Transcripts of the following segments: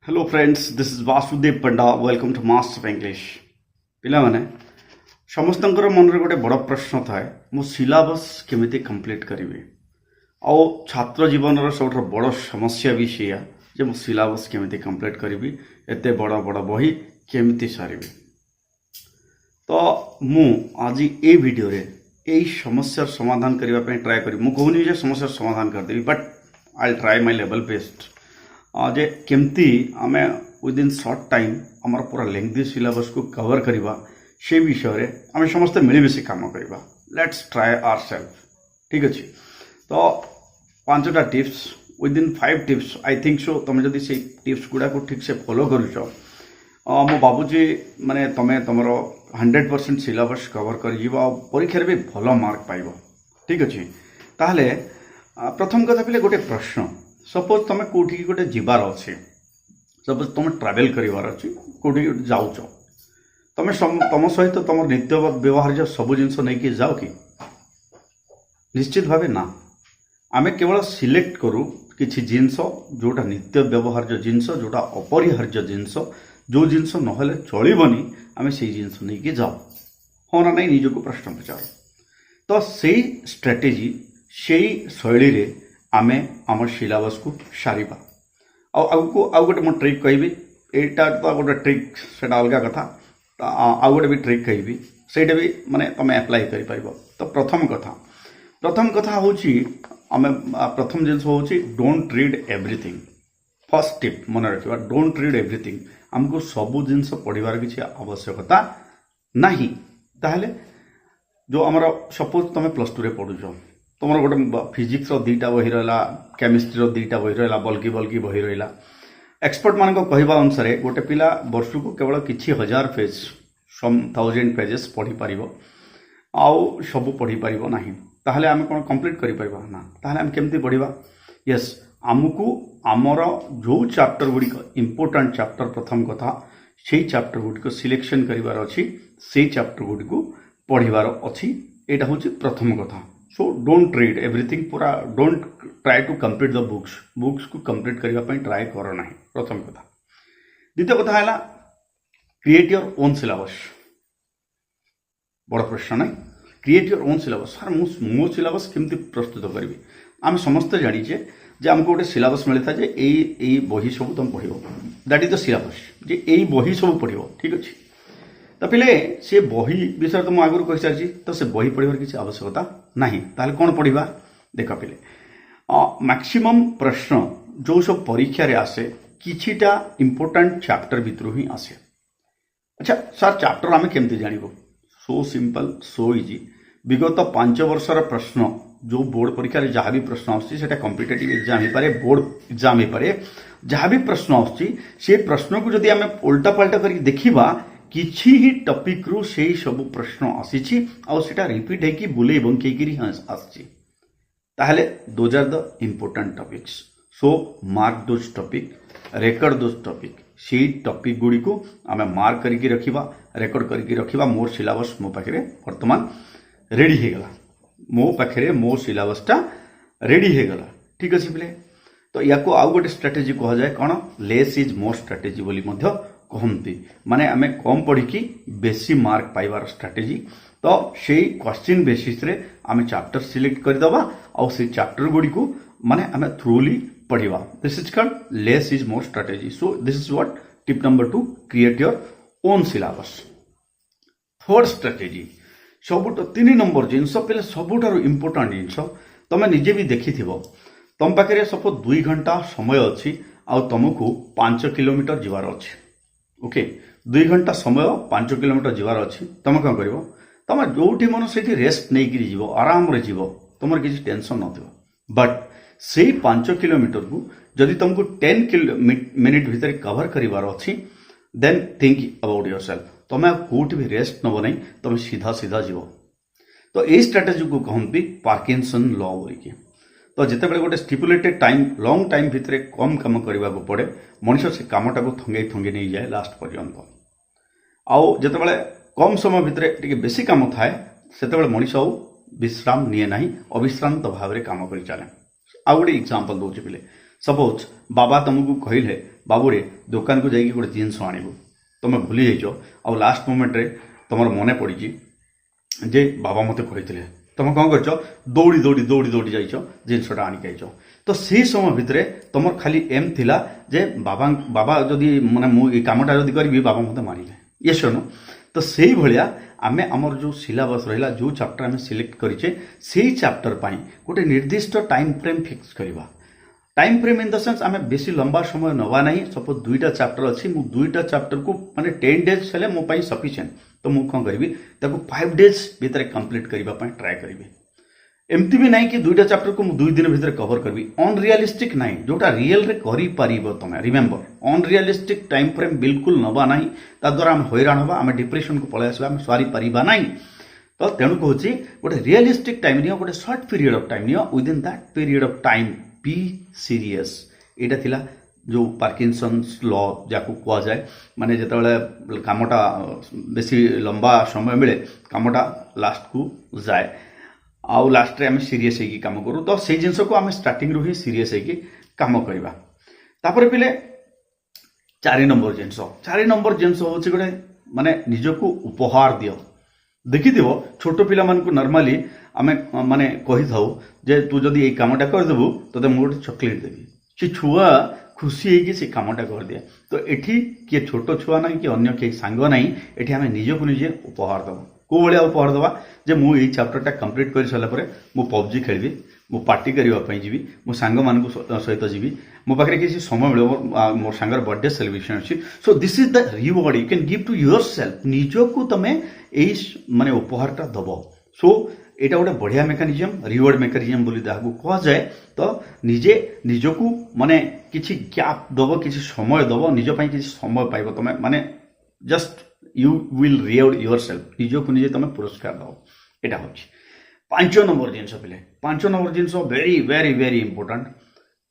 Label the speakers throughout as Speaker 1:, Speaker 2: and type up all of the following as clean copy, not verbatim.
Speaker 1: Hello friends, this is basudev Panda. Welcome to Master of English. ପିଲାମାନେ ସମସ୍ତଙ୍କର ମନରେ ଗୋଟେ ବଡ଼ ପ୍ରଶ୍ନ ଥାଏ, ମୁଁ ସିଲାବସ୍ କେମିତି କମ୍ପ୍ଲିଟ୍ କରିବି। ଆଉ ଛାତ୍ର ଜୀବନର ସବୁଠାରୁ ବଡ଼ ସମସ୍ୟା ବି ସେଇଆ ଯେ ମୁଁ ସିଲାବସ୍ କେମିତି କମ୍ପ୍ଲିଟ୍ କରିବି, ଏତେ ବଡ଼ ବଡ଼ ବହି କେମିତି ସାରିବି। ତ ମୁଁ ଆଜି এই ଭିଡ଼ିଓରେ এই ସମସ୍ୟାର ସମାଧାନ କରିବା ପାଇଁ ଟ୍ରାଏ କରିବି। ମୁଁ କହୁନି ଯେ ସମସ୍ୟାର ସମାଧାନ କରିଦେବି, but I try my level best जे केमती आमे विदिन शॉर्ट टाइम आमर पूरा लेंथी सिलेबस को कवर करवा से विषय आम समस्ते मिलमिशी काम करवा। Let's try our self. ठीक अच्छे तो 5टा tips within 5 tips I think so तुम जदि से टिप्स गुड़ा को ठीक से फॉलो करुच मो भावुची माने तुम तुम 100% सिलेबस कवर कर परीक्षा भी भल मार्क पाइब। ठीक अच्छे ताहले प्रथम कथा पे गोटे प्रश्न, सपोज तुम कौटी गोटे जीवार अच्छे, सपोज तुम ट्रावेल करार अच्छी कौटी जाऊच तुम तुम सहित तुम नित्य व्यवहार सब जिन नहीं जाओ कि निश्चित भाव ना। आम केवल सिलेक्ट करूँ किसी जिनस जोटा नित्य व्यवहार्य जिनस जोटा अपरिहार्य जिनस जो जिनस नहले चलबनी आम से जिनस नहीं जाओ। हाँ ना नहीं निजक प्रश्न पचार तो से स्ट्राटेजी से शैली रे आमे आम सिलेबस को सारिबा। आगु गोटे मो ट्रिक कहबी, एटा तो गोटे ट्रिक से अलग कथा, आउ गोटे भी ट्रिक कहबी सेटा भी माने तुम अप्लाई करि परिबो। तो प्रथम कथा होची आमे प्रथम जिनस होची don't read everything. First tip मन रखिबा, डोंट रीड एवरीथिंग। हमको सब जिनस पढ़िबार किछि आवश्यकता नाही। ताहले जो हमर सपोज तुम +2 रे पढुछो, तुम गोटे फिजिक्स 2टा बही रहा, केमिस्ट्री 2टा बही रहा, बल्कि बही रहा। एक्सपर्ट मान कहवा अनुसार गोटे पिला वर्ष को केवल किछि 1000 पेज सम 1000 पेजेस पढ़ी पार आउ सब पढ़ी पार ना। ताहले आम कौन कंप्लीट करि परिबा ना। ताहले आम केमती पढ़िबा? यस आमको आमर जो चैप्टर गुड़िक इंपोर्टेंट चैप्टर प्रथम कथा से चैप्टर गुड़िक सिलेक्शन करिवार अछि, से चैप्टर गुड़िक पढ़िबार अछि। एटा होछि प्रथम कथा। सो डोंट रीड एवरीथिंग, पूरा don't try to complete the books को कंप्लीट करने ट्राए कर ना। प्रथम कथा। द्वितीय कथा है क्रिएट योर ओन सिलेबस। बड़ प्रश्न नहीं, create your own syllabus. Sir मो सिलेबस केमती प्रस्तुत करी? आम समस्ते जानीचे जे आमको गोटे सिलेबस मिलता है जे बही सब तुम पढ़, दैट इज द सिलेबस, जे यही बही सब पढ़। ठीक अच्छे तो पिले से बही विषय तो मुझे आगुरी कही सारी, तो से बही पढ़ार किसी आवश्यकता नहीं। ताहले कौन पढ़ा? देख पिले मैक्सिमम प्रश्न जो सब परीक्षा रे आसे किछिटा इंपोर्टेंट चैप्टर भितर ही आसे। अच्छा सर चैप्टर आम केमती जानबो? So simple so easy. विगत 5 वर्षर प्रश्न जो बोर्ड परीक्षा जहाँ भी प्रश्न आसा कॉम्पिटिटिव एग्जाम हो पारे, बोर्ड एग्जाम हो पारे, जहाँ भी प्रश्न आसे प्रश्न को जदि आम उल्टा पाल्टा कर देखा किछि ही टॉपिक रु से सब प्रश्न आसी आउ सेटा रिपीट है कि बुले बंके करी आसी। ताहले those are the important topics. So mark those topic, record those topic. से टॉपिक गुड़ी को आम मार्क करके रखिबा, रेकर्ड करके रखिबा। मोर सिलेबस मो पाखरे वर्तमान रेडी हे गला, मो पाखरे मो सिलेबसटा रेडी हे गला। ठीक अछि पिले। तो याको आउ गोटे स्ट्रेटेजी कह जाए कौन, लेस इज मोर स्ट्रेटेजी बोली मध्य कहती। माने आमे कम पढ़ी कि बेसी मार्क पाइबार स्ट्रेटेजी। तो से क्वेश्चन बेसिस रे आमे चैप्टर सिलेक्ट करदबा और से चैप्टर गुडी को माने आमे थ्रूली पढ़िबा। This is called less is more strategy. So this is what tip number 2, create your own syllabus. Third strategy सबुठ 3 नंबर जिनस पे सबुठार इंपोर्टेंट जिनस तुम निजे भी देखि तुम पाखे सपोज 2 घंटा समय अच्छी आ तुमको 5 किलोमीटर जीवार अच्छे। ओके 2 घंटा समय 5 किलोमीटर जीवार अच्छी, तुम कौन कर तुम जो मन से रेस्ट नहीं जीव, आराम रे जीव, तुम किसी टेंशन न। बट से 5 किलोमीटर को जदि तुमको 10 मिनिट भितर कवर करार अच्छी, then think about yourself. तुम कौट भी रेस्ट नब नहीं, तुम सीधा सीधा जीव। तो यही स्ट्राटेजी को कहती पार्किंसन लॉ बोलिकी। तो जिते बड़े गोटे स्टिपुलेटेड टाइम लॉन्ग टाइम भितर कम कम करने को पड़े, मनीष से कामटा को थंगे थंगे नहीं जाए लास्ट पर्यंत। आउ जिते बड़े कम समय भितर टिके बेसी काम थाए से मनीष आउ विश्राम निए ना, अविश्रांत भाव में काम कर चले। आउ गोटे एग्जांपल दूसरी पिले, सपोज बाबा तुमको कहले बाबूरे दुकान को जाइए गोटे जिनस आणबू तुम भूली जाइछ आ लास्ट मोमेंट रे तुम मन पड़ी जे बाबा मते कही तुम कौन कर दौड़ी दौड़ी दौड़ी दौड़ी जाइछ जिनसटा आणिक आइछ तो से समय भितर तुम खाली एम थिला जे बाबा बाबा जदि माने मु ए कामटा जदि करी बाबा मते मारिले ये सुनो तो से भलिया आमे हमर जो सिलेबस रहिला जो चैप्टर आमे सिलेक्ट करिचे सेही चैप्टर पाई गोटे निर्दिष्ट टाइम फ्रेम फिक्स करबा time frame in the sense आमे बेसी लंबा समय नवा नहीं सपोज दुईटा चैप्टर अच्छी मु दुईटा चैप्टर को माने 10 डेज हेले मो पाई सफिशिएंट तो मु कोन करबी ताको 5 डेज भीतर कंप्लीट करबा पाई ट्राई करबी एमती भी नहीं कि दुईटा चैप्टर को 2 दिन भीतर कवर करबी अनरियलिस्टिक नहीं जोटा रियल रे करि पारिबो तमे रिमेंबर अनरियलिस्टिक टाइम फ्रेम बिल्कुल नबा नहीं ता द्वारा हम हैरान होबा हम डिप्रेशन को पळे आसबा हम सॉरी पारिबा नहीं तो तेणु कहूँ गोटे रियलिस्टिक टाइम नियो गोटे short period of time neo with in that period of time be serious एटा थिला जो पार्किंसन्स लॉ जाको कुआ जाए माने जेतेबेले कामटा बेसी लंबा समय मिले कामटा लास्ट को जाए आउ लास्ट रे आम सीरीयस होगी काम करूँ तो से जिनस को आम स्टार्टिंग रू ही सीरीयस होगी काम करवा तापर पिले 4 नंबर जिनस हूँ गोटे माने निजको उपहार दियो देखि छोट पिला मान को नॉर्मली आमे माने कहि थाउ जे तू जदि ए कामटा कर देबू तते मु गोटे चॉकलेट देबी से छुआ खुशी है कि से कामटा कर दिया तो एठी किए छोट छुआ ना कि अन्य किए सांग ना एठी आमे निजको निजे उपहार दबो को भाया उपहार दवा जे मु एई चैप्टरटा कंप्लीट कर सारा पर मु पबजी खेलबी मु पार्टी करबा जीवी मो सांग मान सहित जीवी मो पाखे किसी समय मिले मोर सांगर बर्थडे सेलिब्रेशन अच्छी so this is the reward you can give to your self निजको तुम यही माने उपहारटा दब सो एटा गोटे बढ़िया मेकानिजम रिवॉर्ड मेकानिजम बोली ताहाकू कह जाए तो निजे निजको माने किछि गैप दब किछि समय दब निज पई किछि समय पाइबो तुम माने just you will reward your self निजको निजे तुम पुरस्कार दब एटा होछि 5 नंबर जिनस पिले 5 number genus very very very important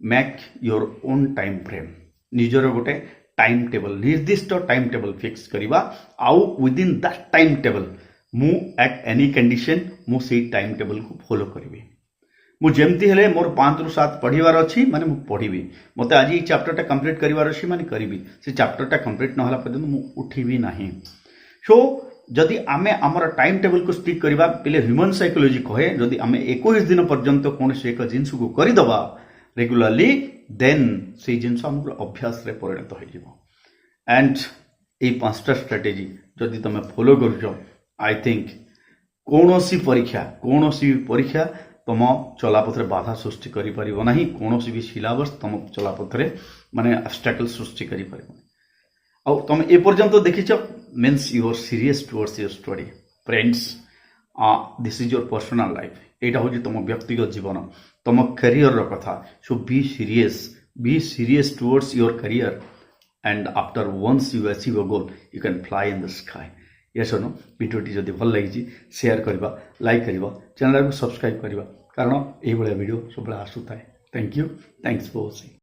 Speaker 1: make your own time frame निजर गोटे टाइम टेबल निर्दिष्ट टाइम टेबल फिक्स करवा आउ with in that time table मु एट एनी कंडीशन मु से टाइम टेबल को फॉलो करी मु जेमती हेले मोर 5 ରୁ 7 पढ़ीबार अछि माने मु पढ़ीबी मते आज ई चैप्टरटा कंप्लीट करिवार अछि माने करिबी से चैप्टरटा कंप्लीट न होला पर्यंत मु उठीबी नाही सो जदि आमे आमर टाइम टेबल को स्टिक करबा पिले ह्यूमन साइकोलॉजी कहे जदि आमे 21 दिन पर्यंत कौन से एक जिनस को करदबा रेगुलरली देन से जिनस हमर अभ्यास रे परिणत हो जिवो एंड ए पांचटा स्ट्रेटेजी जदि तुम फॉलो करूछ आई थिंक कौनसी परीक्षा तुम चलापथरे बाधा सृष्टि करि परिबो नाही कौनसी भी सिलेबस तुम चलापथरे माने ऑब्स्टेकल सृष्टि करि परिबो और तुम ए पर्यंत देखिछ means you are serious towards your study friends this is your personal life एटा होची तुम व्यक्तिगत जीवन तुम करियर रो कथा so be serious towards your career and after once you achieve a goal you can fly in the sky yes no वीडियोटी जदि भल लगी शेयर करवा लाइक करवा चैनल को सब्सक्राइब करवा कारण यही वीडियो सब आसुए thank you thanks for watching.